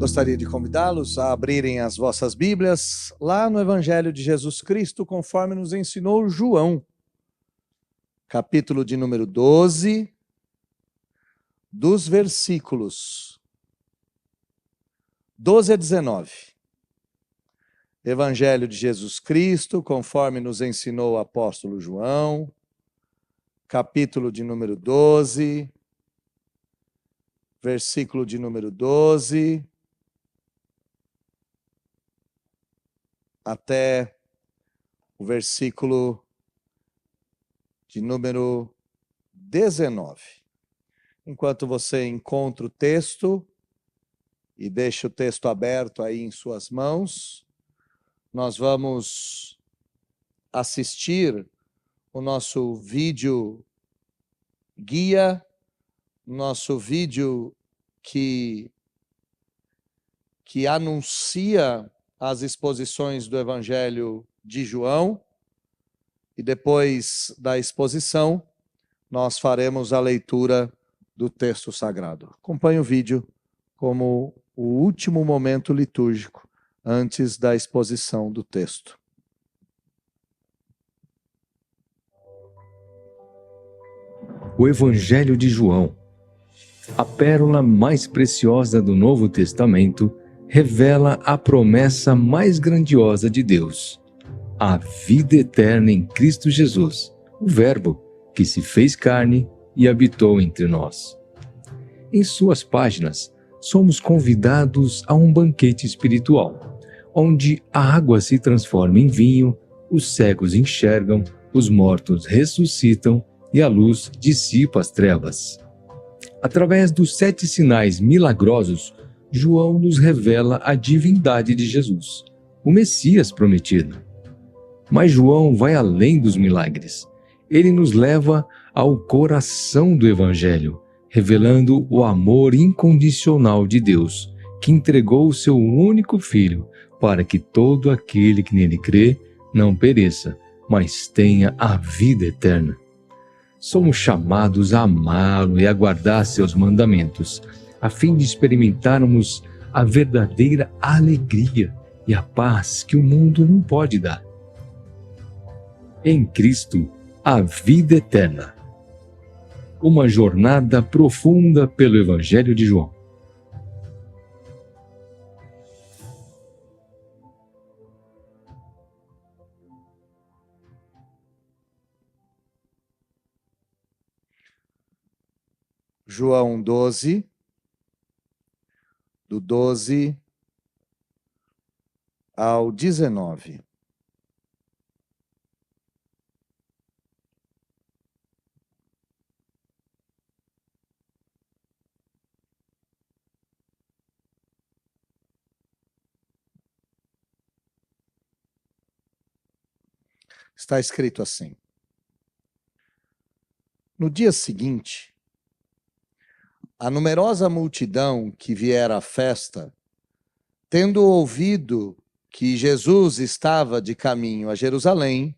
Gostaria de convidá-los a abrirem as vossas Bíblias lá no Evangelho de Jesus Cristo, conforme nos ensinou João, capítulo de número 12, dos versículos 12 a 19. Evangelho de Jesus Cristo, conforme nos ensinou o apóstolo João, capítulo de número 12, versículo de número 12, até o versículo de número 19. Enquanto você encontra o texto e deixa o texto aberto aí em suas mãos, nós vamos assistir o nosso vídeo guia, nosso vídeo que anuncia as exposições do Evangelho de João, e depois da exposição, nós faremos a leitura do texto sagrado. Acompanhe o vídeo como o último momento litúrgico antes da exposição do texto. O Evangelho de João, a pérola mais preciosa do Novo Testamento, revela a promessa mais grandiosa de Deus, a vida eterna em Cristo Jesus, o Verbo que se fez carne e habitou entre nós. Em suas páginas, somos convidados a um banquete espiritual, onde a água se transforma em vinho, os cegos enxergam, os mortos ressuscitam e a luz dissipa as trevas. Através dos 7 sinais milagrosos, João nos revela a divindade de Jesus, o Messias prometido. Mas João vai além dos milagres. Ele nos leva ao coração do Evangelho, revelando o amor incondicional de Deus, que entregou o seu único Filho para que todo aquele que nele crê não pereça, mas tenha a vida eterna. Somos chamados a amá-lo e a guardar seus mandamentos, a fim de experimentarmos a verdadeira alegria e a paz que o mundo não pode dar. Em Cristo, a vida eterna. Uma jornada profunda pelo Evangelho de João. João 12, do 12 ao 19. Está escrito assim: no dia seguinte, a numerosa multidão que viera à festa, tendo ouvido que Jesus estava de caminho a Jerusalém,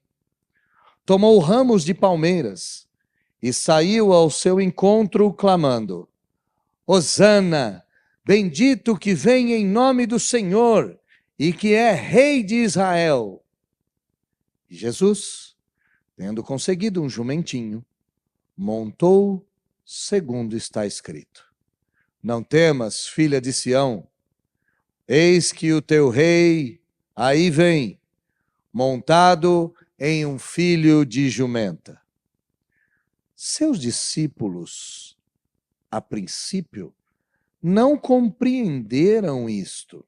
tomou ramos de palmeiras e saiu ao seu encontro clamando: Hosana, bendito que vem em nome do Senhor e que é Rei de Israel. E Jesus, tendo conseguido um jumentinho, montou segundo está escrito: não temas, filha de Sião, eis que o teu rei aí vem, montado em um filho de jumenta. Seus discípulos, a princípio, não compreenderam isto.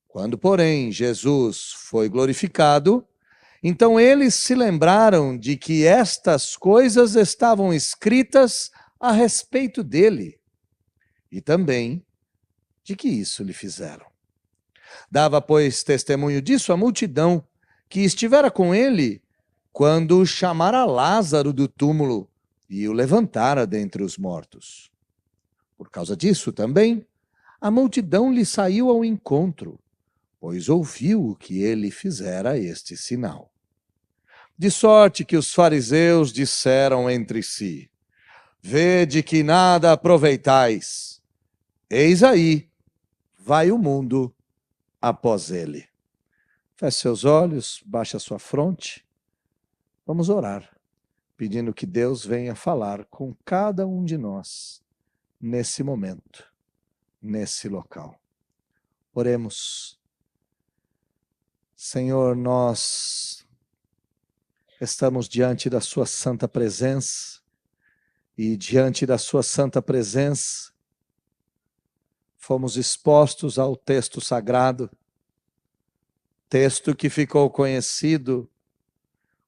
Quando, porém, Jesus foi glorificado, então eles se lembraram de que estas coisas estavam escritas a respeito dele, e também de que isso lhe fizeram. Dava, pois, testemunho disso a multidão que estivera com ele quando chamara Lázaro do túmulo e o levantara dentre os mortos. Por causa disso também, a multidão lhe saiu ao encontro, pois ouviu o que ele fizera este sinal. De sorte que os fariseus disseram entre si: vede que nada aproveitais. Eis aí, vai o mundo após ele. Feche seus olhos, baixe a sua fronte. Vamos orar, pedindo que Deus venha falar com cada um de nós nesse momento, nesse local. Oremos. Senhor, nós estamos diante da sua santa presença e diante da sua santa presença fomos expostos ao texto sagrado, texto que ficou conhecido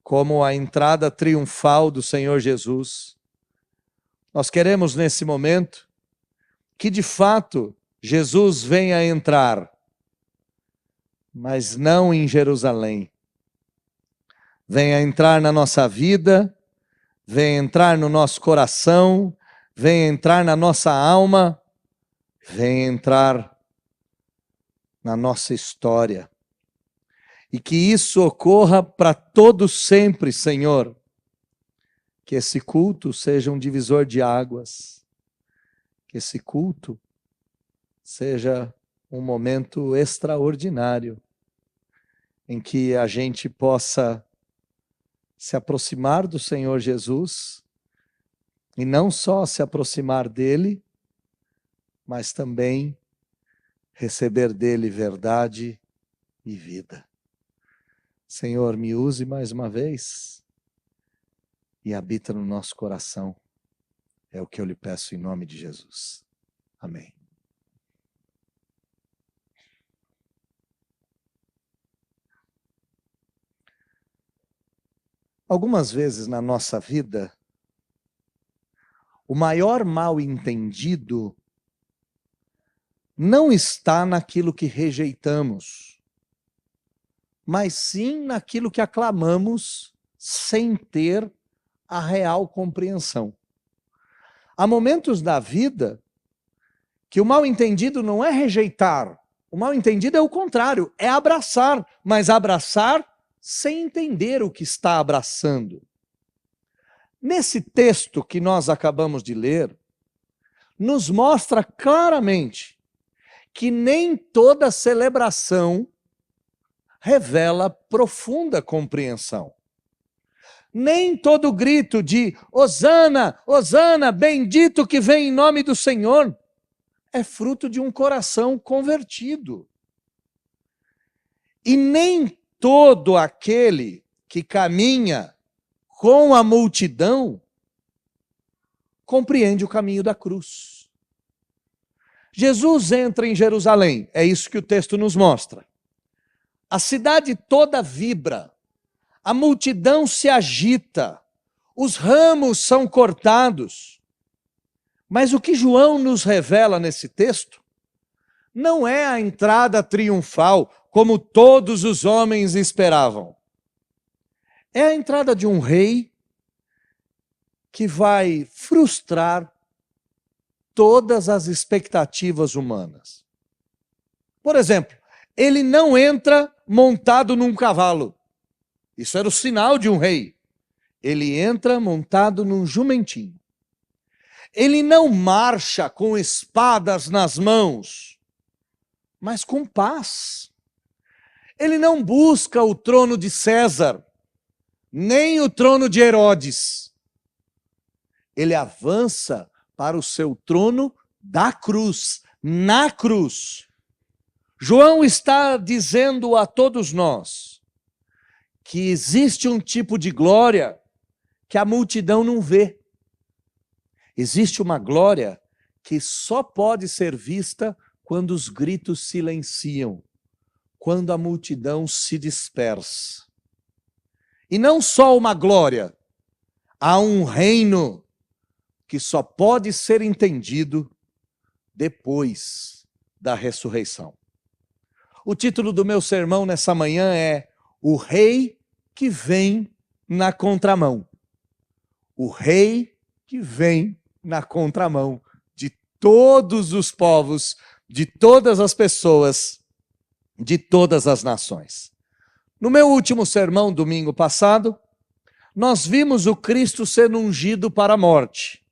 como a entrada triunfal do Senhor Jesus. Nós queremos nesse momento que de fato Jesus venha entrar, mas não em Jerusalém. Venha entrar na nossa vida, venha entrar no nosso coração, venha entrar na nossa alma, venha entrar na nossa história. E que isso ocorra para todos sempre, Senhor. Que esse culto seja um divisor de águas. Que esse culto seja um momento extraordinário em que a gente possa se aproximar do Senhor Jesus e não só se aproximar dele, mas também receber dele verdade e vida. Senhor, me use mais uma vez e habita no nosso coração. É o que eu lhe peço em nome de Jesus. Amém. Algumas vezes na nossa vida, o maior mal entendido não está naquilo que rejeitamos, mas sim naquilo que aclamamos sem ter a real compreensão. Há momentos da vida que o mal entendido não é rejeitar, o mal entendido é o contrário, é abraçar, mas abraçar sem entender o que está abraçando. Nesse texto que nós acabamos de ler, nos mostra claramente que nem toda celebração revela profunda compreensão. Nem todo grito de Hosana, Hosana, bendito que vem em nome do Senhor, é fruto de um coração convertido. E nem todo aquele que caminha com a multidão compreende o caminho da cruz. Jesus entra em Jerusalém, é isso que o texto nos mostra. A cidade toda vibra, a multidão se agita, os ramos são cortados. Mas o que João nos revela nesse texto não é a entrada triunfal, como todos os homens esperavam. É a entrada de um rei que vai frustrar todas as expectativas humanas. Por exemplo, ele não entra montado num cavalo. Isso era o sinal de um rei. Ele entra montado num jumentinho. Ele não marcha com espadas nas mãos, mas com paz. Ele não busca o trono de César, nem o trono de Herodes. Ele avança para o seu trono da cruz, na cruz. João está dizendo a todos nós que existe um tipo de glória que a multidão não vê. Existe uma glória que só pode ser vista quando os gritos silenciam, quando a multidão se dispersa. E não só uma glória, há um reino que só pode ser entendido depois da ressurreição. O título do meu sermão nessa manhã é O Rei que Vem na Contramão. O Rei que vem na contramão de todos os povos, de todas as pessoas, de todas as nações. No meu último sermão, domingo passado, nós vimos o Cristo sendo ungido para a morte.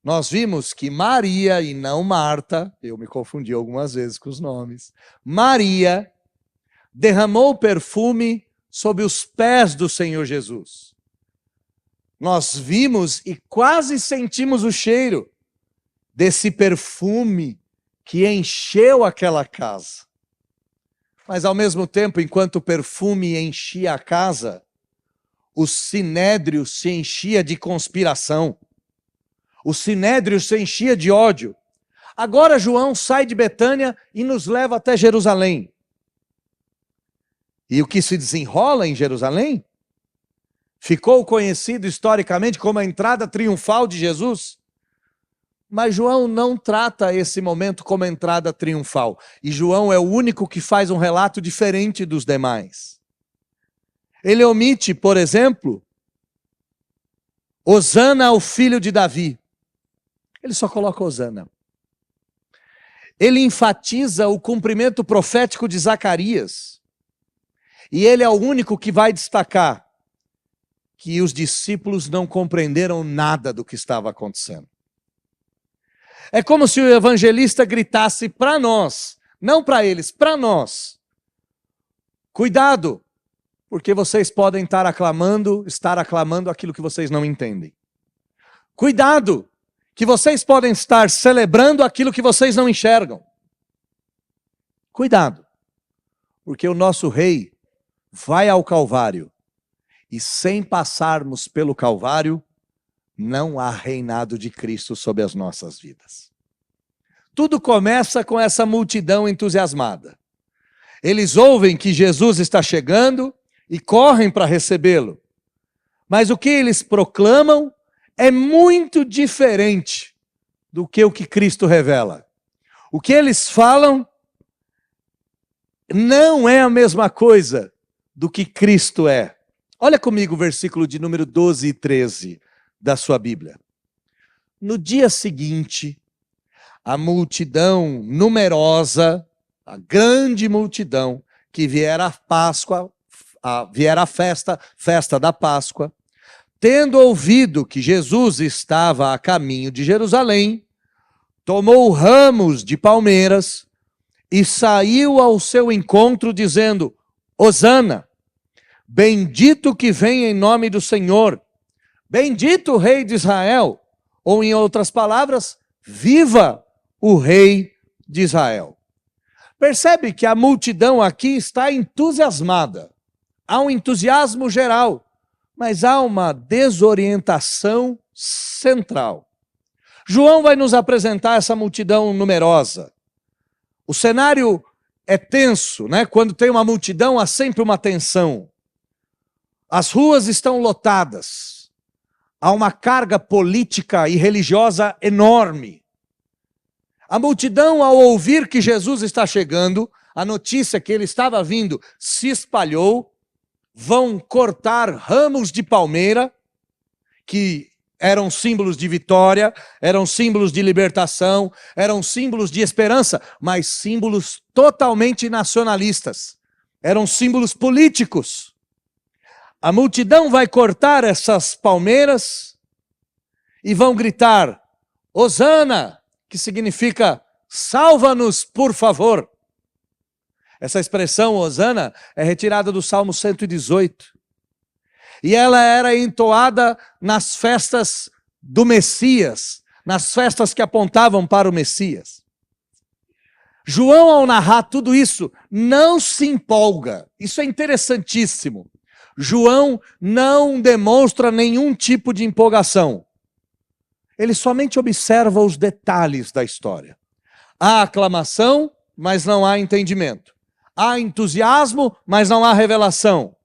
nós vimos que Maria, e não Marta, eu me confundi algumas vezes com os nomes, Maria derramou perfume sobre os pés do Senhor Jesus. Nós vimos e quase sentimos o cheiro desse perfume que encheu aquela casa. Mas ao mesmo tempo, enquanto o perfume enchia a casa, o sinédrio se enchia de conspiração. O sinédrio se enchia de ódio. Agora João sai de Betânia e nos leva até Jerusalém. E o que se desenrola em Jerusalém ficou conhecido historicamente como a entrada triunfal de Jesus. Mas João não trata esse momento como entrada triunfal. E João é o único que faz um relato diferente dos demais. Ele omite, por exemplo, Hosana ao filho de Davi. Ele só coloca Hosana. Ele enfatiza o cumprimento profético de Zacarias. E ele é o único que vai destacar que os discípulos não compreenderam nada do que estava acontecendo. É como se o evangelista gritasse para nós, não para eles, para nós. Cuidado, porque vocês podem estar aclamando aquilo que vocês não entendem. Cuidado, que vocês podem estar celebrando aquilo que vocês não enxergam. Cuidado, porque o nosso rei vai ao Calvário e sem passarmos pelo Calvário, não há reinado de Cristo sobre as nossas vidas. Tudo começa com essa multidão entusiasmada. Eles ouvem que Jesus está chegando e correm para recebê-lo. Mas o que eles proclamam é muito diferente do que o que Cristo revela. O que eles falam não é a mesma coisa do que Cristo é. Olha comigo o versículo de número 12 e 13 da sua Bíblia. No dia seguinte, a multidão numerosa, a grande multidão que viera à Páscoa, viera à festa da Páscoa, tendo ouvido que Jesus estava a caminho de Jerusalém, tomou ramos de palmeiras e saiu ao seu encontro dizendo: Hosana, bendito que vem em nome do Senhor, bendito o Rei de Israel, ou em outras palavras, viva o Rei de Israel. Percebe que a multidão aqui está entusiasmada. Há um entusiasmo geral, mas há uma desorientação central. João vai nos apresentar essa multidão numerosa. O cenário é tenso, né? Quando tem uma multidão, há sempre uma tensão. As ruas estão lotadas. Há uma carga política e religiosa enorme. A multidão, ao ouvir que Jesus está chegando, a notícia que ele estava vindo se espalhou, vão cortar ramos de palmeira, que eram símbolos de vitória, eram símbolos de libertação, eram símbolos de esperança, mas símbolos totalmente nacionalistas. Eram símbolos políticos. A multidão vai cortar essas palmeiras e vão gritar: Hosana, que significa salva-nos, por favor. Essa expressão Hosana é retirada do Salmo 118. E ela era entoada nas festas do Messias, nas festas que apontavam para o Messias. João, ao narrar tudo isso, não se empolga. Isso é interessantíssimo. João não demonstra nenhum tipo de empolgação. Ele somente observa os detalhes da história. Há aclamação, mas não há entendimento. Há entusiasmo, mas não há revelação.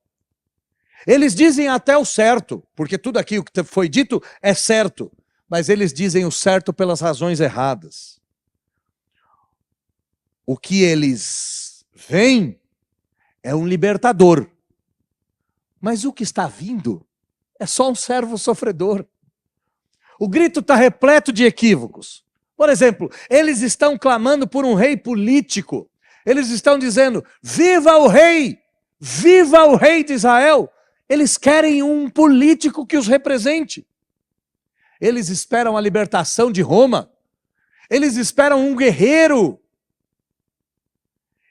Eles dizem até o certo, porque tudo aquilo que foi dito é certo, mas eles dizem o certo pelas razões erradas. O que eles veem é um libertador, mas o que está vindo é só um servo sofredor. O grito está repleto de equívocos. Por exemplo, eles estão clamando por um rei político. Eles estão dizendo: viva o rei! Viva o rei de Israel! Eles querem um político que os represente. Eles esperam a libertação de Roma. Eles esperam um guerreiro.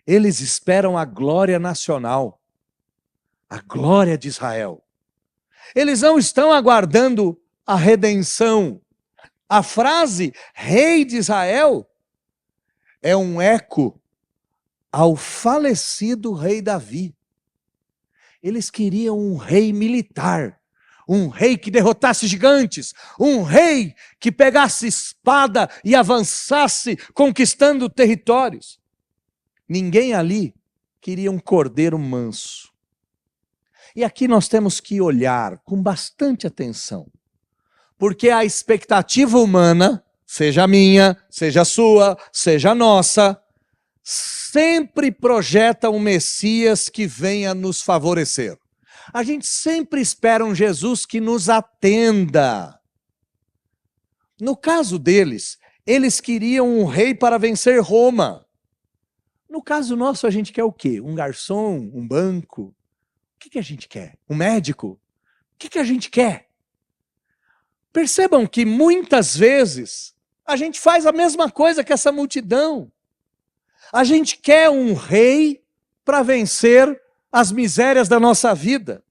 Eles esperam a glória nacional, a glória de Israel. Eles não estão aguardando a redenção. A frase Rei de Israel é um eco ao falecido rei Davi. Eles queriam um rei militar, um rei que derrotasse gigantes, um rei que pegasse espada e avançasse conquistando territórios. Ninguém ali queria um cordeiro manso. E aqui nós temos que olhar com bastante atenção, porque a expectativa humana, seja a minha, seja a sua, seja a nossa, sempre projeta um Messias que venha nos favorecer. A gente sempre espera um Jesus que nos atenda. No caso deles, eles queriam um rei para vencer Roma. No caso nosso, a gente quer o quê? Um garçom? Um banco? O que a gente quer? Um médico? O que a gente quer? Percebam que muitas vezes a gente faz a mesma coisa que essa multidão. A gente quer um rei para vencer as misérias da nossa vida.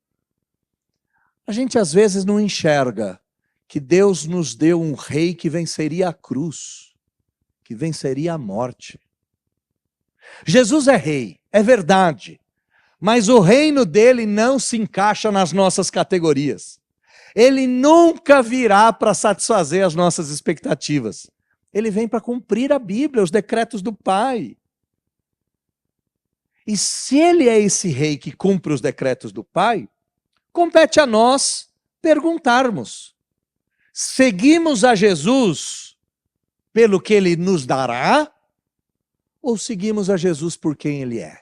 A gente às vezes não enxerga que Deus nos deu um rei que venceria a cruz, que venceria a morte. Jesus é rei, é verdade, mas o reino dele não se encaixa nas nossas categorias. Ele nunca virá para satisfazer as nossas expectativas. Ele vem para cumprir a Bíblia, os decretos do Pai. E se ele é esse rei que cumpre os decretos do Pai, compete a nós perguntarmos: seguimos a Jesus pelo que ele nos dará? Ou seguimos a Jesus por quem ele é?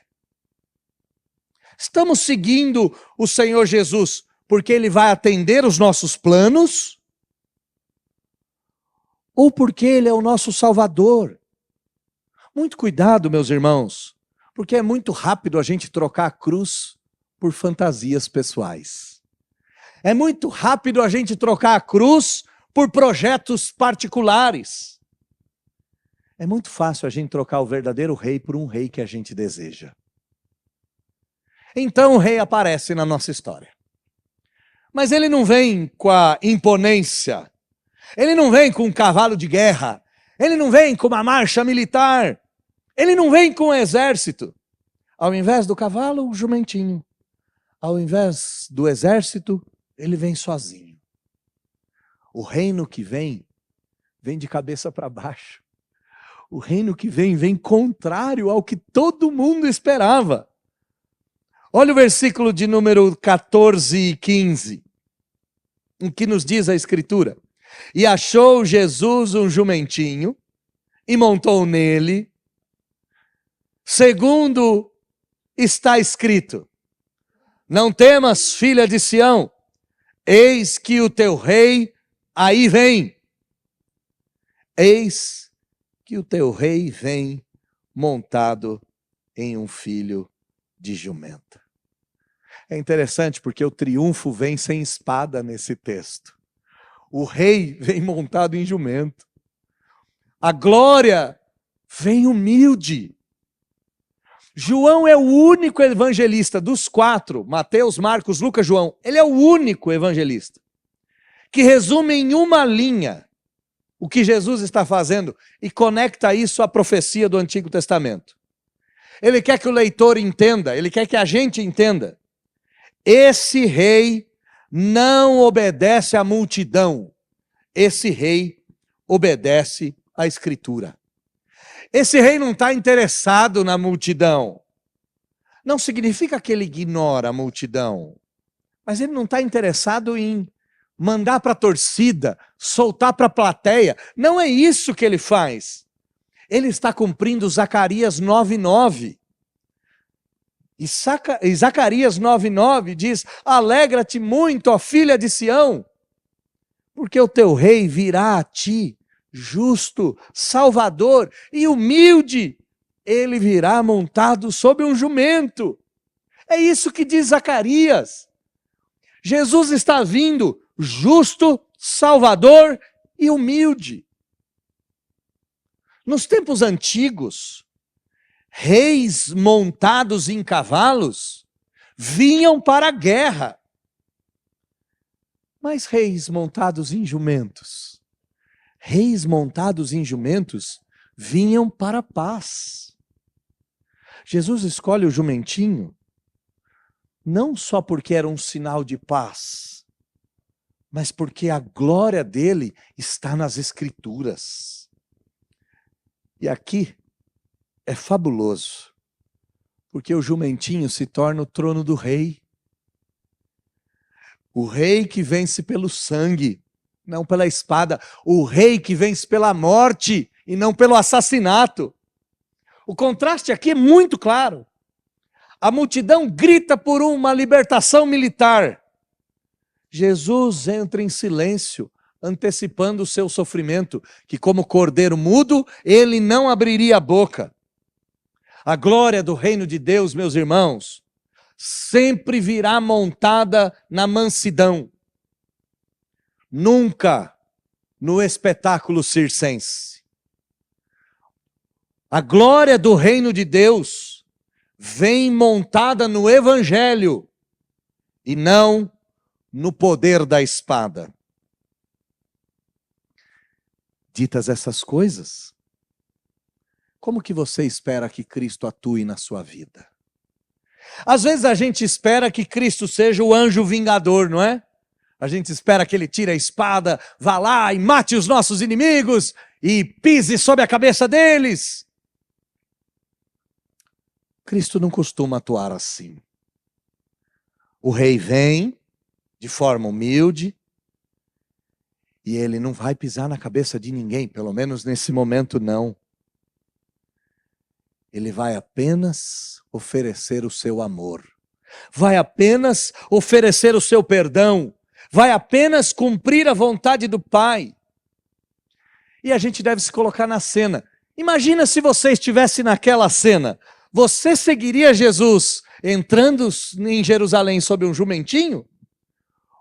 Estamos seguindo o Senhor Jesus porque ele vai atender os nossos planos? Ou porque ele é o nosso Salvador? Muito cuidado, meus irmãos, porque é muito rápido a gente trocar a cruz por fantasias pessoais. É muito rápido a gente trocar a cruz por projetos particulares. É muito fácil a gente trocar o verdadeiro rei por um rei que a gente deseja. Então o rei aparece na nossa história. Mas ele não vem com a imponência, ele não vem com um cavalo de guerra, ele não vem com uma marcha militar, ele não vem com um exército. Ao invés do cavalo, o jumentinho. Ao invés do exército, ele vem sozinho. O reino que vem de cabeça para baixo. O reino que vem contrário ao que todo mundo esperava. Olha o versículo de número 14 e 15, o que nos diz a Escritura. E achou Jesus um jumentinho, e montou nele, segundo está escrito: não temas, filha de Sião, eis que o teu rei aí vem. Eis que o teu rei vem montado em um filho de jumenta. É interessante porque o triunfo vem sem espada nesse texto. O rei vem montado em jumento. A glória vem humilde. João é o único evangelista dos 4, Mateus, Marcos, Lucas, João. Ele é o único evangelista que resume em uma linha o que Jesus está fazendo e conecta isso à profecia do Antigo Testamento. Ele quer que o leitor entenda, ele quer que a gente entenda. Esse rei não obedece à multidão, esse rei obedece à Escritura. Esse rei não está interessado na multidão. Não significa que ele ignora a multidão, mas ele não está interessado em mandar para a torcida, soltar para a plateia. Não é isso que ele faz. Ele está cumprindo Zacarias 9:9. E Zacarias 9:9 diz: alegra-te muito, ó filha de Sião, porque o teu rei virá a ti, justo, salvador e humilde. Ele virá montado sobre um jumento. É isso que diz Zacarias. Jesus está vindo justo, salvador e humilde. Nos tempos antigos, reis montados em cavalos vinham para a guerra. Mas reis montados em jumentos vinham para a paz. Jesus escolhe o jumentinho não só porque era um sinal de paz, mas porque a glória dele está nas Escrituras. E aqui é fabuloso, porque o jumentinho se torna o trono do rei. O rei que vence pelo sangue, não pela espada. O rei que vence pela morte e não pelo assassinato. O contraste aqui é muito claro. A multidão grita por uma libertação militar. Jesus entra em silêncio, antecipando o seu sofrimento, que como cordeiro mudo, ele não abriria a boca. A glória do reino de Deus, meus irmãos, sempre virá montada na mansidão. Nunca no espetáculo circense. A glória do reino de Deus vem montada no evangelho e não no poder da espada. Ditas essas coisas, como que você espera que Cristo atue na sua vida? Às vezes a gente espera que Cristo seja o anjo vingador, não é? A gente espera que ele tire a espada, vá lá e mate os nossos inimigos e pise sobre a cabeça deles. Cristo não costuma atuar assim. O rei vem de forma humilde e ele não vai pisar na cabeça de ninguém, pelo menos nesse momento não. Ele vai apenas oferecer o seu amor, vai apenas oferecer o seu perdão, vai apenas cumprir a vontade do Pai. E a gente deve se colocar na cena. Imagina se você estivesse naquela cena. Você seguiria Jesus entrando em Jerusalém sobre um jumentinho?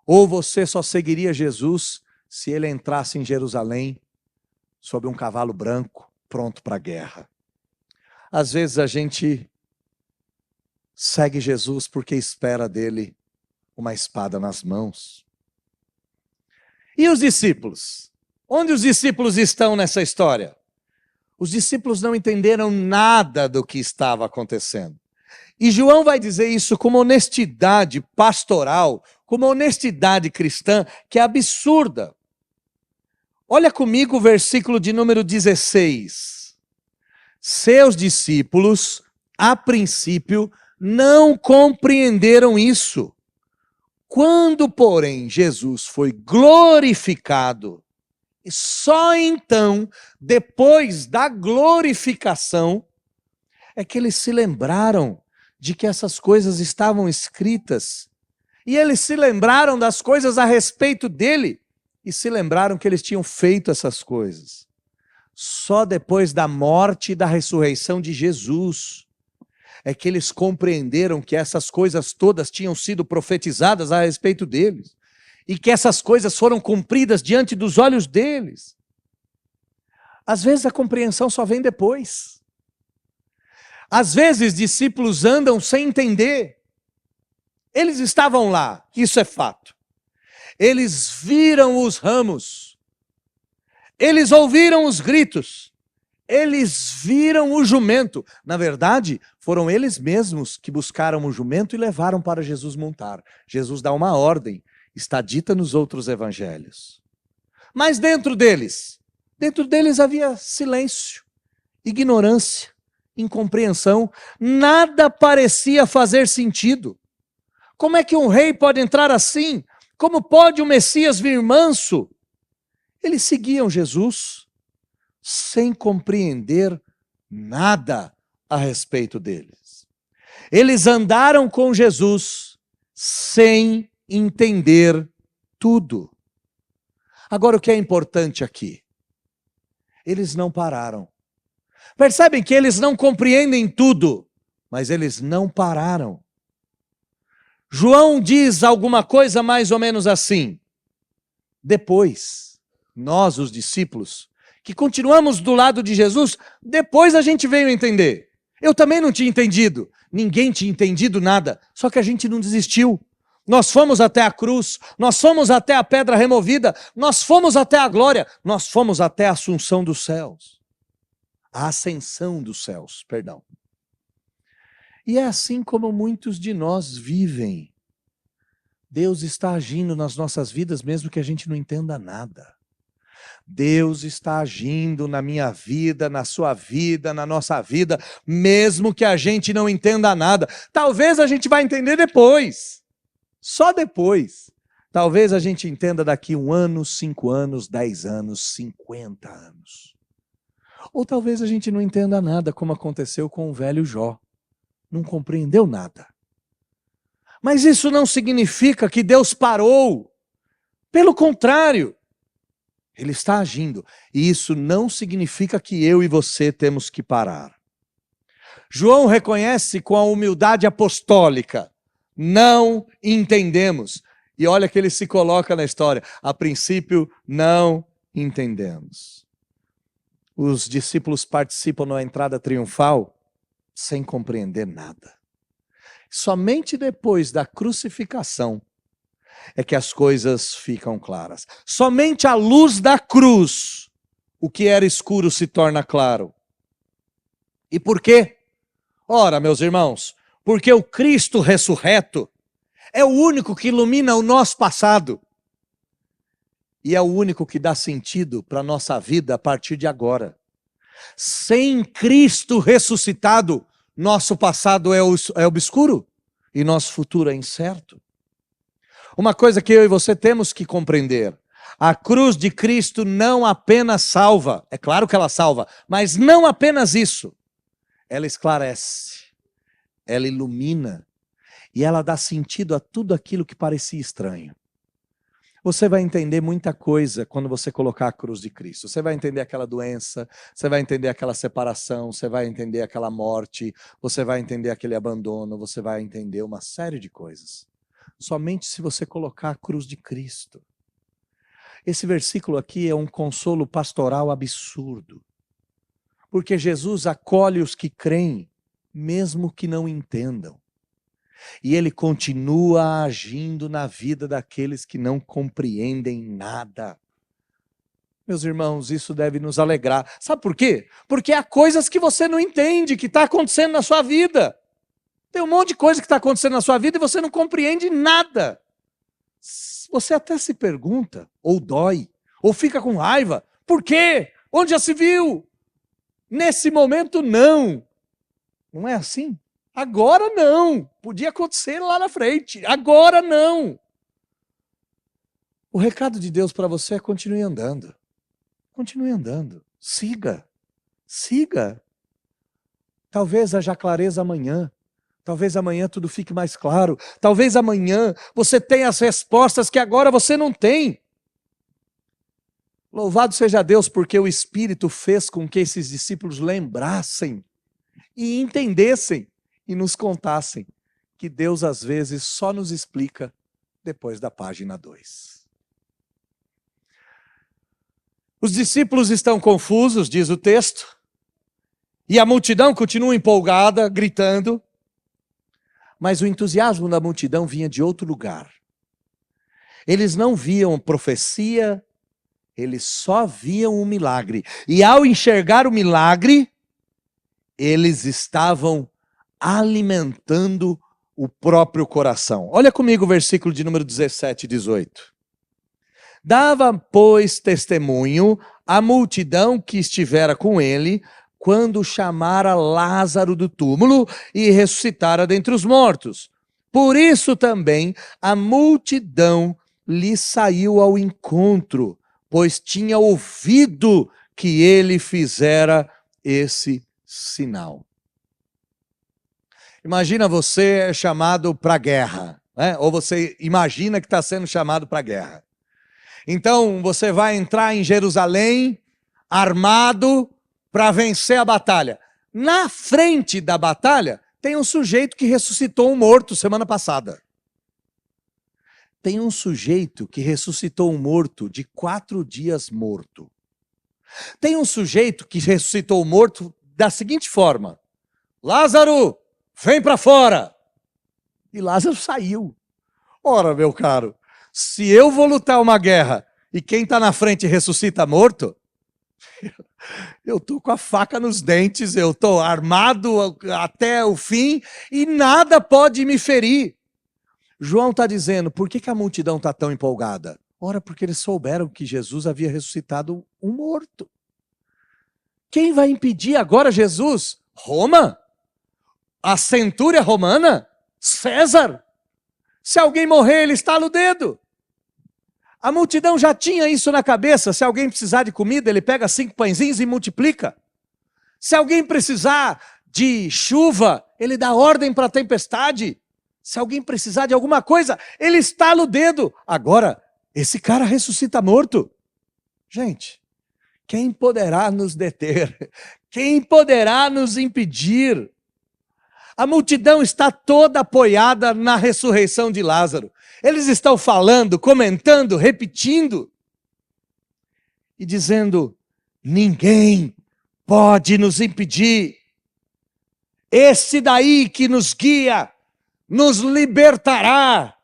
Ou você só seguiria Jesus se ele entrasse em Jerusalém sobre um cavalo branco, pronto para a guerra? Às vezes a gente segue Jesus porque espera dele uma espada nas mãos. E os discípulos? Onde os discípulos estão nessa história? Os discípulos não entenderam nada do que estava acontecendo. E João vai dizer isso com uma honestidade pastoral, com uma honestidade cristã que é absurda. Olha comigo o versículo de número 16. Seus discípulos, a princípio, não compreenderam isso. Quando, porém, Jesus foi glorificado, e só então, depois da glorificação, é que eles se lembraram de que essas coisas estavam escritas. E eles se lembraram das coisas a respeito dele. E se lembraram que eles tinham feito essas coisas. Só depois da morte e da ressurreição de Jesus é que eles compreenderam que essas coisas todas tinham sido profetizadas a respeito deles. E que essas coisas foram cumpridas diante dos olhos deles. Às vezes a compreensão só vem depois. Às vezes discípulos andam sem entender. Eles estavam lá, isso é fato. Eles viram os ramos. Eles ouviram os gritos. Eles viram o jumento. Na verdade, foram eles mesmos que buscaram o jumento e levaram para Jesus montar. Jesus dá uma ordem. Está dita nos outros evangelhos. Mas dentro deles havia silêncio, ignorância, incompreensão. Nada parecia fazer sentido. Como é que um rei pode entrar assim? Como pode o Messias vir manso? Eles seguiam Jesus sem compreender nada a respeito deles. Eles andaram com Jesus sem entender tudo. Agora, o que é importante aqui? Eles não pararam. Percebem que eles não compreendem tudo, mas eles não pararam. João diz alguma coisa mais ou menos assim: depois, nós, os discípulos, que continuamos do lado de Jesus, depois a gente veio entender. Eu também não tinha entendido, ninguém tinha entendido nada, só que a gente não desistiu. Nós fomos até a cruz, nós fomos até a pedra removida, nós fomos até a glória, nós fomos até a assunção dos céus. A ascensão dos céus, perdão. E é assim como muitos de nós vivem. Deus está agindo nas nossas vidas mesmo que a gente não entenda nada. Deus está agindo na minha vida, na sua vida, na nossa vida, mesmo que a gente não entenda nada. Talvez a gente vai entender depois, só depois. Talvez a gente entenda daqui 1 ano, 5 anos, 10 anos, 50 anos. Ou talvez a gente não entenda nada, como aconteceu com o velho Jó. Não compreendeu nada. Mas isso não significa que Deus parou. Pelo contrário, Ele está agindo. E isso não significa que eu e você temos que parar. João reconhece com a humildade apostólica: não entendemos. E olha que ele se coloca na história. A princípio, não entendemos. Os discípulos participam na entrada triunfal sem compreender nada. Somente depois da crucificação é que as coisas ficam claras. Somente à luz da cruz, o que era escuro se torna claro. E por quê? Ora, meus irmãos, porque o Cristo ressurreto é o único que ilumina o nosso passado. E é o único que dá sentido para a nossa vida a partir de agora. Sem Cristo ressuscitado, nosso passado é obscuro e nosso futuro é incerto. Uma coisa que eu e você temos que compreender: a cruz de Cristo não apenas salva, é claro que ela salva, mas não apenas isso. Ela esclarece, ela ilumina e ela dá sentido a tudo aquilo que parecia estranho. Você vai entender muita coisa quando você colocar a cruz de Cristo. Você vai entender aquela doença, você vai entender aquela separação, você vai entender aquela morte, você vai entender aquele abandono, você vai entender uma série de coisas. Somente se você colocar a cruz de Cristo. Esse versículo aqui é um consolo pastoral absurdo. Porque Jesus acolhe os que creem, mesmo que não entendam. E Ele continua agindo na vida daqueles que não compreendem nada. Meus irmãos, isso deve nos alegrar. Sabe por quê? Porque há coisas que você não entende, que está acontecendo na sua vida. Tem um monte de coisa que está acontecendo na sua vida e você não compreende nada. Você até se pergunta, ou dói, ou fica com raiva. Por quê? Onde já se viu? Nesse momento, não. Não é assim? Agora não. Podia acontecer lá na frente. Agora não. O recado de Deus para você é: continue andando. Continue andando. Siga. Siga. Talvez haja clareza amanhã. Talvez amanhã tudo fique mais claro. Talvez amanhã você tenha as respostas que agora você não tem. Louvado seja Deus, porque o Espírito fez com que esses discípulos lembrassem e entendessem e nos contassem que Deus às vezes só nos explica depois da página 2. Os discípulos estão confusos, diz o texto, e a multidão continua empolgada, gritando, mas o entusiasmo da multidão vinha de outro lugar. Eles não viam profecia, eles só viam um milagre. E ao enxergar o milagre, eles estavam alimentando o próprio coração. Olha comigo o versículo de número 17 e 18. Dava, pois, testemunho a multidão que estivera com ele, quando chamara Lázaro do túmulo e ressuscitara dentre os mortos. Por isso também a multidão lhe saiu ao encontro, pois tinha ouvido que ele fizera esse sinal. Imagina você chamado para a guerra, né? Ou você imagina que está sendo chamado para a guerra. Então você vai entrar em Jerusalém armado para vencer a batalha. Na frente da batalha tem um sujeito que ressuscitou um morto semana passada. Tem um sujeito que ressuscitou um morto de 4 dias morto. Tem um sujeito que ressuscitou o morto da seguinte forma: Lázaro, vem para fora. E Lázaro saiu. Ora, meu caro, se eu vou lutar uma guerra e quem está na frente ressuscita morto, eu estou com a faca nos dentes, eu estou armado até o fim e nada pode me ferir. João está dizendo, por que a multidão está tão empolgada? Ora, porque eles souberam que Jesus havia ressuscitado um morto. Quem vai impedir agora Jesus? Roma? A centúria romana? César? Se alguém morrer, ele estala o dedo. A multidão já tinha isso na cabeça. Se alguém precisar de comida, ele pega 5 pãezinhos e multiplica. Se alguém precisar de chuva, ele dá ordem para a tempestade. Se alguém precisar de alguma coisa, ele estala o dedo. Agora, esse cara ressuscita morto. Gente, quem poderá nos deter? Quem poderá nos impedir? A multidão está toda apoiada na ressurreição de Lázaro. Eles estão falando, comentando, repetindo e dizendo: ninguém pode nos impedir. Esse daí que nos guia, nos libertará.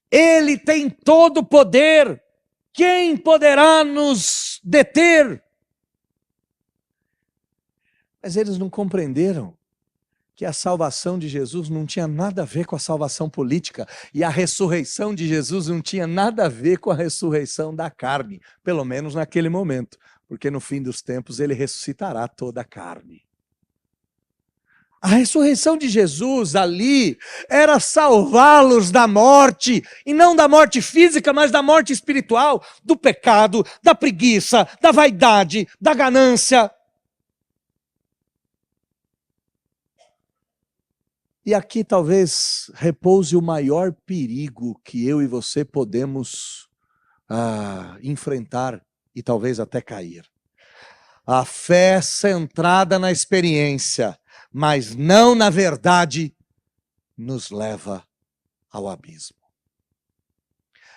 Ele tem todo o poder. Quem poderá nos deter? Mas eles não compreenderam que a salvação de Jesus não tinha nada a ver com a salvação política e a ressurreição de Jesus não tinha nada a ver com a ressurreição da carne, pelo menos naquele momento, porque no fim dos tempos ele ressuscitará toda a carne. A ressurreição de Jesus ali era salvá-los da morte, e não da morte física, mas da morte espiritual, do pecado, da preguiça, da vaidade, da ganância. E aqui talvez repouse o maior perigo que eu e você podemos enfrentar e talvez até cair. A fé centrada na experiência, mas não na verdade, nos leva ao abismo.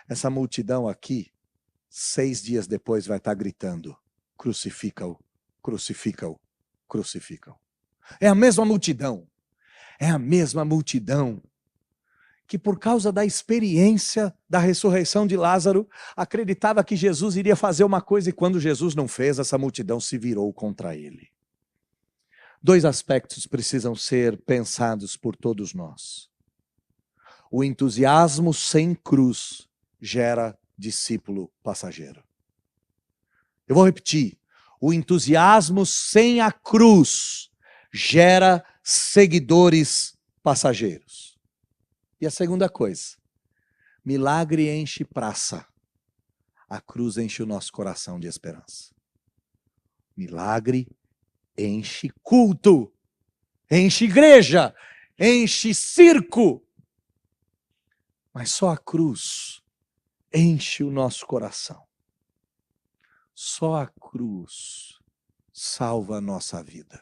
Essa multidão aqui, 6 dias depois vai estar gritando: crucifica-o, crucifica-o, crucifica-o. É a mesma multidão. É a mesma multidão que, por causa da experiência da ressurreição de Lázaro, acreditava que Jesus iria fazer uma coisa e quando Jesus não fez, essa multidão se virou contra ele. 2 aspectos precisam ser pensados por todos nós. O entusiasmo sem cruz gera discípulo passageiro. Eu vou repetir. O entusiasmo sem a cruz gera seguidores passageiros. E a segunda coisa, milagre enche praça, a cruz enche o nosso coração de esperança. Milagre enche culto, enche igreja, enche circo, mas só a cruz enche o nosso coração. Só a cruz salva a nossa vida.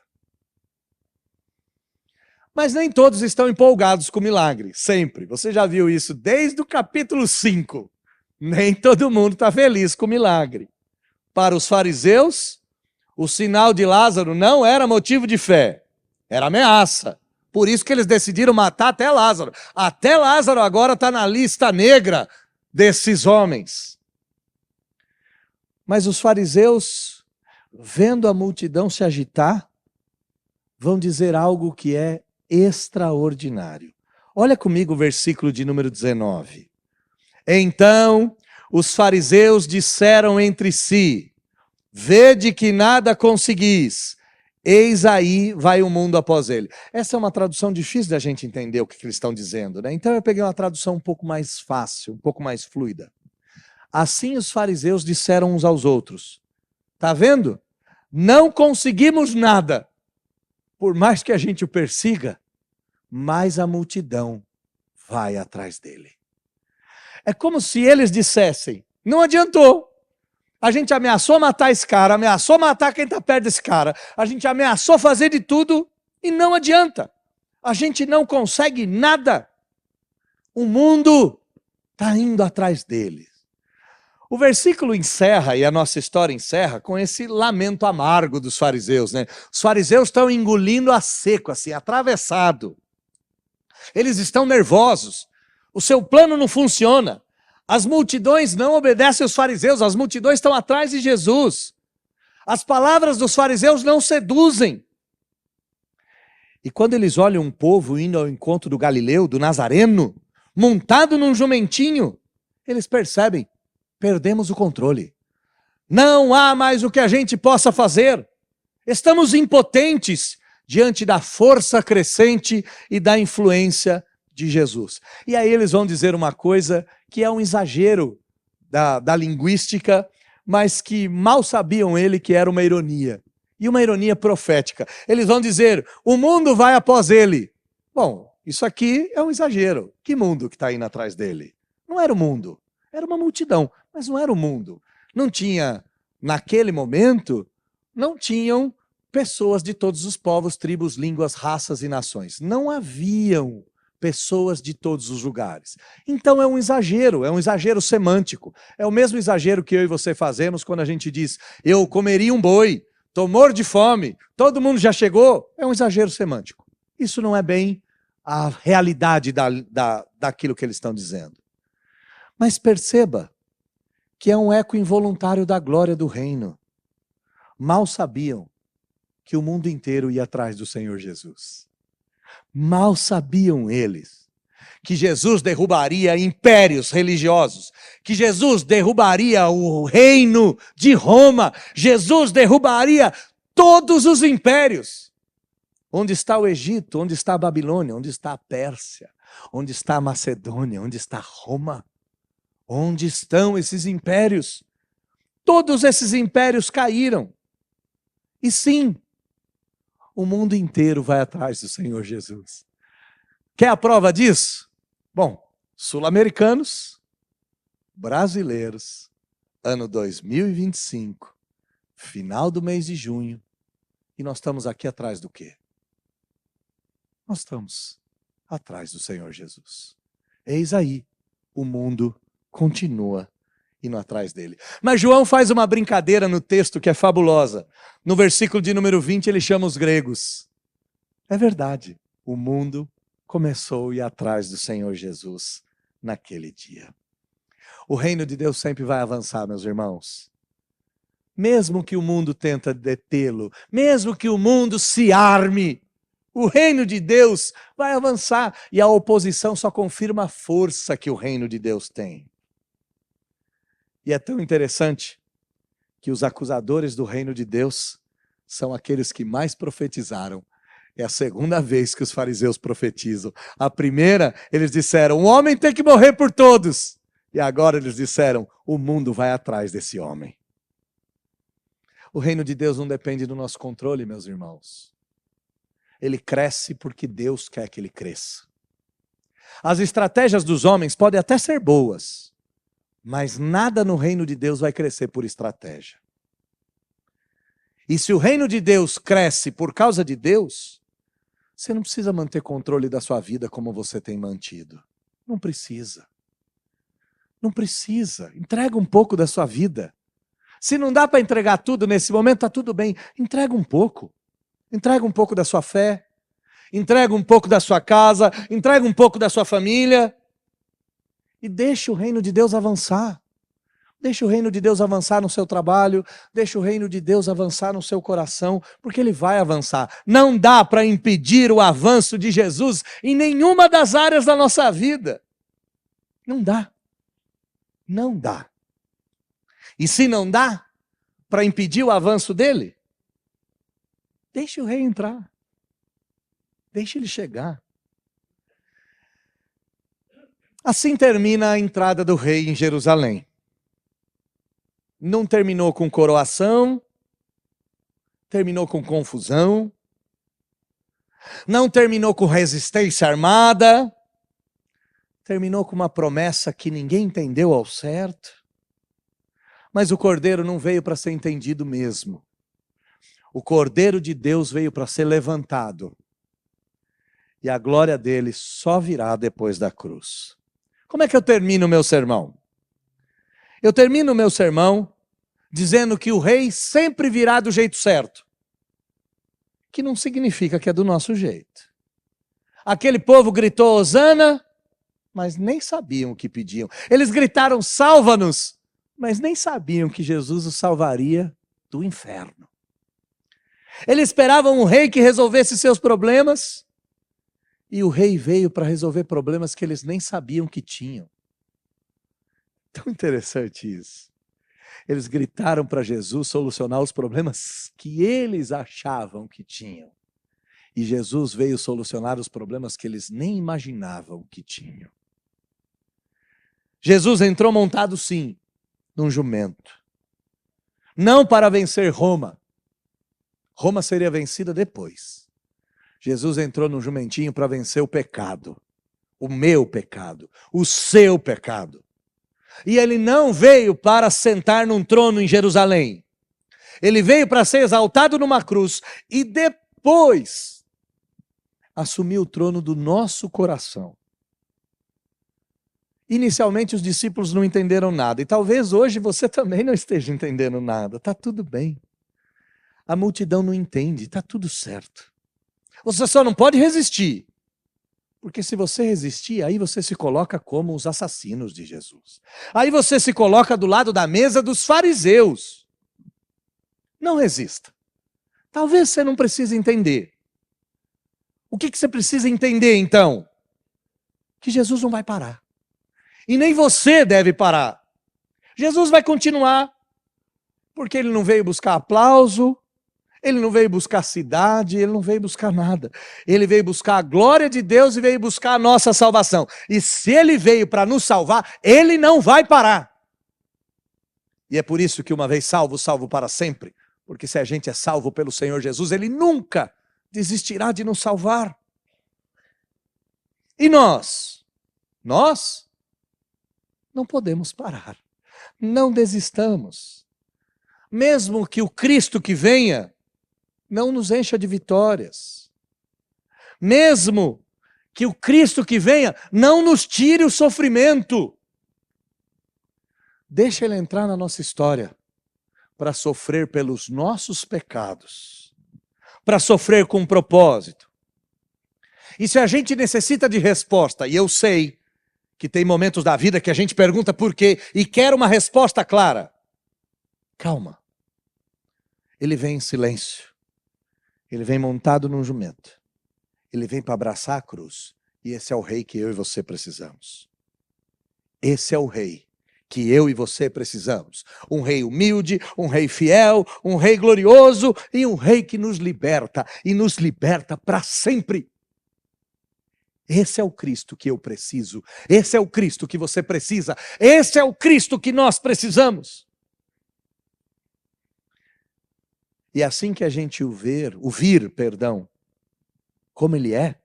Mas nem todos estão empolgados com milagre, sempre. Você já viu isso desde o capítulo 5. Nem todo mundo está feliz com milagre. Para os fariseus, o sinal de Lázaro não era motivo de fé, era ameaça. Por isso que eles decidiram matar até Lázaro. Até Lázaro agora está na lista negra desses homens. Mas os fariseus, vendo a multidão se agitar, vão dizer algo que é extraordinário. Olha comigo o versículo de número 19. Então os fariseus disseram entre si: vede que nada conseguis, eis aí vai o mundo após ele. Essa é uma tradução difícil da gente entender o que eles estão dizendo, né? Então eu peguei uma tradução um pouco mais fácil, um pouco mais fluida. Assim os fariseus disseram uns aos outros: tá vendo? Não conseguimos nada. Por mais que a gente o persiga, mais a multidão vai atrás dele. É como se eles dissessem: não adiantou. A gente ameaçou matar esse cara, ameaçou matar quem está perto desse cara, a gente ameaçou fazer de tudo e não adianta. A gente não consegue nada. O mundo está indo atrás deles. O versículo encerra, e a nossa história encerra, com esse lamento amargo dos fariseus, né? Os fariseus estão engolindo a seco, assim, atravessado. Eles estão nervosos. O seu plano não funciona. As multidões não obedecem aos fariseus, as multidões estão atrás de Jesus. As palavras dos fariseus não seduzem. E quando eles olham um povo indo ao encontro do Galileu, do Nazareno, montado num jumentinho, eles percebem: perdemos o controle. Não há mais o que a gente possa fazer. Estamos impotentes diante da força crescente e da influência de Jesus. E aí eles vão dizer uma coisa que é um exagero da linguística, mas que mal sabiam ele que era uma ironia. E uma ironia profética. Eles vão dizer: o mundo vai após ele. Bom, isso aqui é um exagero. Que mundo que está indo atrás dele? Não era o mundo, era uma multidão, mas não era o mundo. Não tinha, naquele momento, não tinham pessoas de todos os povos, tribos, línguas, raças e nações. Não haviam pessoas de todos os lugares. Então é um exagero semântico. É o mesmo exagero que eu e você fazemos quando a gente diz: eu comeria um boi, estou morto de fome, todo mundo já chegou. É um exagero semântico. Isso não é bem a realidade daquilo que eles estão dizendo. Mas perceba que é um eco involuntário da glória do reino. Mal sabiam que o mundo inteiro ia atrás do Senhor Jesus. Mal sabiam eles que Jesus derrubaria impérios religiosos, que Jesus derrubaria o reino de Roma, Jesus derrubaria todos os impérios. Onde está o Egito? Onde está a Babilônia? Onde está a Pérsia? Onde está a Macedônia? Onde está Roma? Onde estão esses impérios? Todos esses impérios caíram. E sim, o mundo inteiro vai atrás do Senhor Jesus. Quer a prova disso? Bom, sul-americanos, brasileiros, ano 2025, final do mês de junho, e nós estamos aqui atrás do quê? Nós estamos atrás do Senhor Jesus. Eis aí, o mundo continua indo atrás dele. Mas João faz uma brincadeira no texto que é fabulosa. No versículo de número 20, ele chama os gregos. É verdade, o mundo começou a ir atrás do Senhor Jesus naquele dia. O reino de Deus sempre vai avançar, meus irmãos. Mesmo que o mundo tenta detê-lo, mesmo que o mundo se arme, o reino de Deus vai avançar. E a oposição só confirma a força que o reino de Deus tem. E é tão interessante que os acusadores do reino de Deus são aqueles que mais profetizaram. É a segunda vez que os fariseus profetizam. A primeira, eles disseram: um homem tem que morrer por todos. E agora eles disseram: o mundo vai atrás desse homem. O reino de Deus não depende do nosso controle, meus irmãos. Ele cresce porque Deus quer que ele cresça. As estratégias dos homens podem até ser boas, mas nada no reino de Deus vai crescer por estratégia. E se o reino de Deus cresce por causa de Deus, você não precisa manter controle da sua vida como você tem mantido. Não precisa. Não precisa. Entrega um pouco da sua vida. Se não dá para entregar tudo nesse momento, está tudo bem. Entrega um pouco. Entrega um pouco da sua fé. Entrega um pouco da sua casa. Entrega um pouco da sua família. E deixa o reino de Deus avançar. Deixa o reino de Deus avançar no seu trabalho. Deixa o reino de Deus avançar no seu coração. Porque ele vai avançar. Não dá para impedir o avanço de Jesus em nenhuma das áreas da nossa vida. Não dá. Não dá. E se não dá para impedir o avanço dele, deixa o rei entrar. Deixa ele chegar. Assim termina a entrada do rei em Jerusalém. Não terminou com coroação, terminou com confusão, não terminou com resistência armada, terminou com uma promessa que ninguém entendeu ao certo. Mas o Cordeiro não veio para ser entendido mesmo. O Cordeiro de Deus veio para ser levantado. E a glória dele só virá depois da cruz. Como é que eu termino o meu sermão? Eu termino o meu sermão dizendo que o rei sempre virá do jeito certo, que não significa que é do nosso jeito. Aquele povo gritou Hosana, mas nem sabiam o que pediam. Eles gritaram salva-nos, mas nem sabiam que Jesus os salvaria do inferno. Eles esperavam um rei que resolvesse seus problemas, e o rei veio para resolver problemas que eles nem sabiam que tinham. Tão interessante isso. Eles gritaram para Jesus solucionar os problemas que eles achavam que tinham. E Jesus veio solucionar os problemas que eles nem imaginavam que tinham. Jesus entrou montado, sim, num jumento. Não para vencer Roma. Roma seria vencida depois. Jesus entrou num jumentinho para vencer o pecado. O meu pecado. O seu pecado. E ele não veio para sentar num trono em Jerusalém. Ele veio para ser exaltado numa cruz e depois assumir o trono do nosso coração. Inicialmente os discípulos não entenderam nada, e talvez hoje você também não esteja entendendo nada. Está tudo bem. A multidão não entende, está tudo certo. Você só não pode resistir, porque se você resistir, aí você se coloca como os assassinos de Jesus. Aí você se coloca do lado da mesa dos fariseus. Não resista. Talvez você não precise entender. O que você precisa entender, então? Que Jesus não vai parar. E nem você deve parar. Jesus vai continuar, porque ele não veio buscar aplauso, ele não veio buscar cidade, ele não veio buscar nada. Ele veio buscar a glória de Deus e veio buscar a nossa salvação. E se ele veio para nos salvar, ele não vai parar. E é por isso que uma vez salvo, salvo para sempre. Porque se a gente é salvo pelo Senhor Jesus, ele nunca desistirá de nos salvar. E nós não podemos parar. Não desistamos. Mesmo que o Cristo que venha não nos encha de vitórias. Mesmo que o Cristo que venha não nos tire o sofrimento. Deixa ele entrar na nossa história para sofrer pelos nossos pecados, para sofrer com um propósito. E se a gente necessita de resposta, e eu sei que tem momentos da vida que a gente pergunta por quê e quer uma resposta clara. Calma. Ele vem em silêncio. Ele vem montado num jumento. Ele vem para abraçar a cruz. E esse é o rei que eu e você precisamos. Esse é o rei que eu e você precisamos. Um rei humilde, um rei fiel, um rei glorioso e um rei que nos liberta. E nos liberta para sempre. Esse é o Cristo que eu preciso. Esse é o Cristo que você precisa. Esse é o Cristo que nós precisamos. E assim que a gente ouvir, como ele é,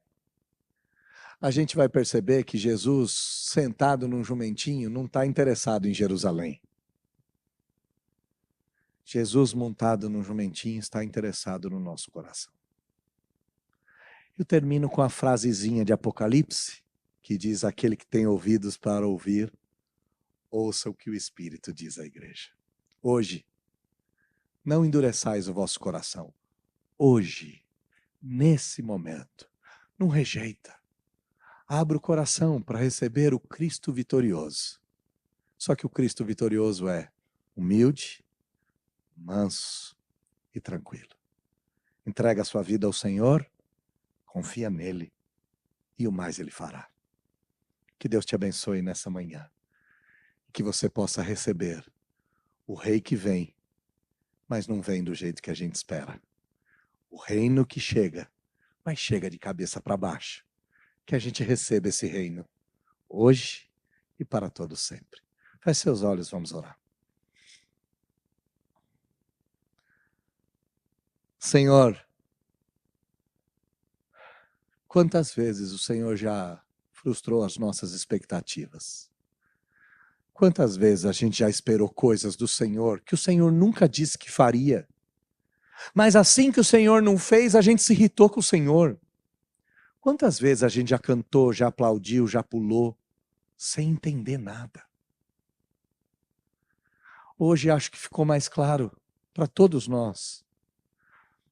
a gente vai perceber que Jesus, sentado num jumentinho, não está interessado em Jerusalém. Jesus, montado num jumentinho, está interessado no nosso coração. Eu termino com a frasezinha de Apocalipse, que diz: aquele que tem ouvidos para ouvir, ouça o que o Espírito diz à igreja. Hoje, não endureçais o vosso coração. Hoje, nesse momento, não rejeita. Abra o coração para receber o Cristo vitorioso. Só que o Cristo vitorioso é humilde, manso e tranquilo. Entrega a sua vida ao Senhor, confia nele e o mais ele fará. Que Deus te abençoe nessa manhã. Que você possa receber o rei que vem, mas não vem do jeito que a gente espera. O reino que chega, mas chega de cabeça para baixo. Que a gente receba esse reino hoje e para todo sempre. Feche seus olhos, vamos orar. Senhor, quantas vezes o Senhor já frustrou as nossas expectativas? Quantas vezes a gente já esperou coisas do Senhor que o Senhor nunca disse que faria? Mas assim que o Senhor não fez, a gente se irritou com o Senhor. Quantas vezes a gente já cantou, já aplaudiu, já pulou? sem entender nada. Hoje acho que ficou mais claro para todos nós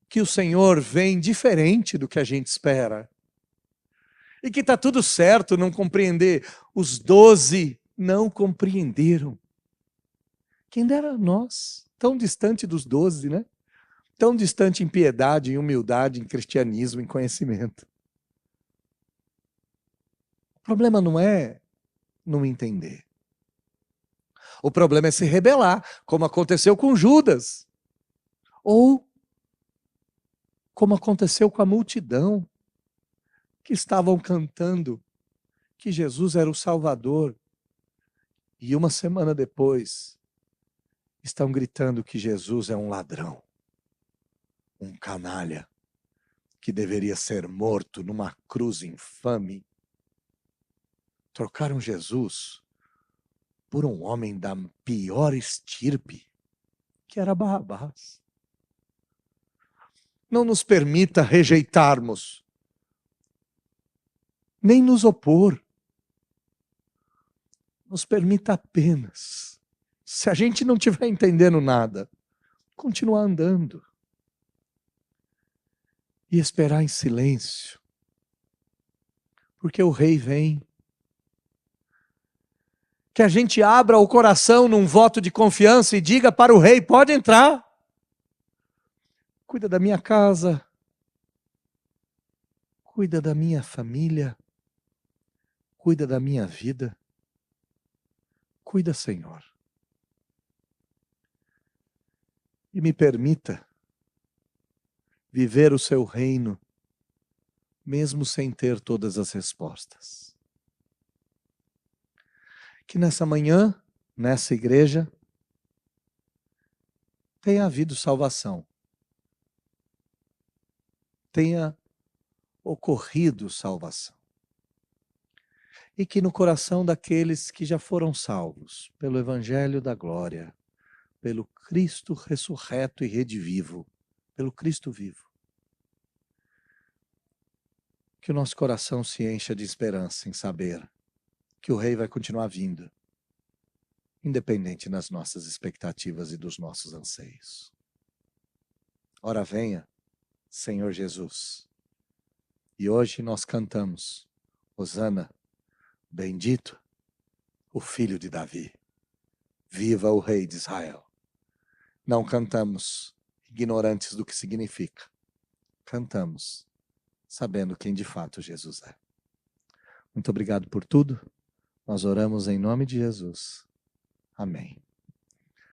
que o Senhor vem diferente do que a gente espera. E que está tudo certo não compreender. Os 12 não compreenderam. Quem dera nós, tão distante dos 12, né? Tão distante em piedade, em humildade, em cristianismo, em conhecimento. O problema não é não entender. O problema é se rebelar, como aconteceu com Judas. Ou como aconteceu com a multidão, que estavam cantando que Jesus era o Salvador. E uma semana depois, estão gritando que Jesus é um ladrão, um canalha, que deveria ser morto numa cruz infame. Trocaram Jesus por um homem da pior estirpe, que era Barrabás. Não nos permita rejeitarmos, nem nos opor. Nos permita apenas, se a gente não estiver entendendo nada, continuar andando e esperar em silêncio, porque o Rei vem. Que a gente abra o coração num voto de confiança e diga para o Rei: pode entrar, cuida da minha casa, cuida da minha família, cuida da minha vida, cuida, Senhor. E me permita viver o seu reino, mesmo sem ter todas as respostas. Que nessa manhã, nessa igreja, tenha havido salvação. Tenha ocorrido salvação. E que no coração daqueles que já foram salvos pelo Evangelho da Glória, pelo Cristo ressurreto e redivivo, pelo Cristo vivo, que o nosso coração se encha de esperança em saber que o Rei vai continuar vindo, independente das nossas expectativas e dos nossos anseios. Ora venha, Senhor Jesus. E hoje nós cantamos: Hosana, bendito o Filho de Davi. Viva o Rei de Israel. Não cantamos ignorantes do que significa. Cantamos sabendo quem de fato Jesus é. Muito obrigado por tudo. Nós oramos em nome de Jesus. Amém.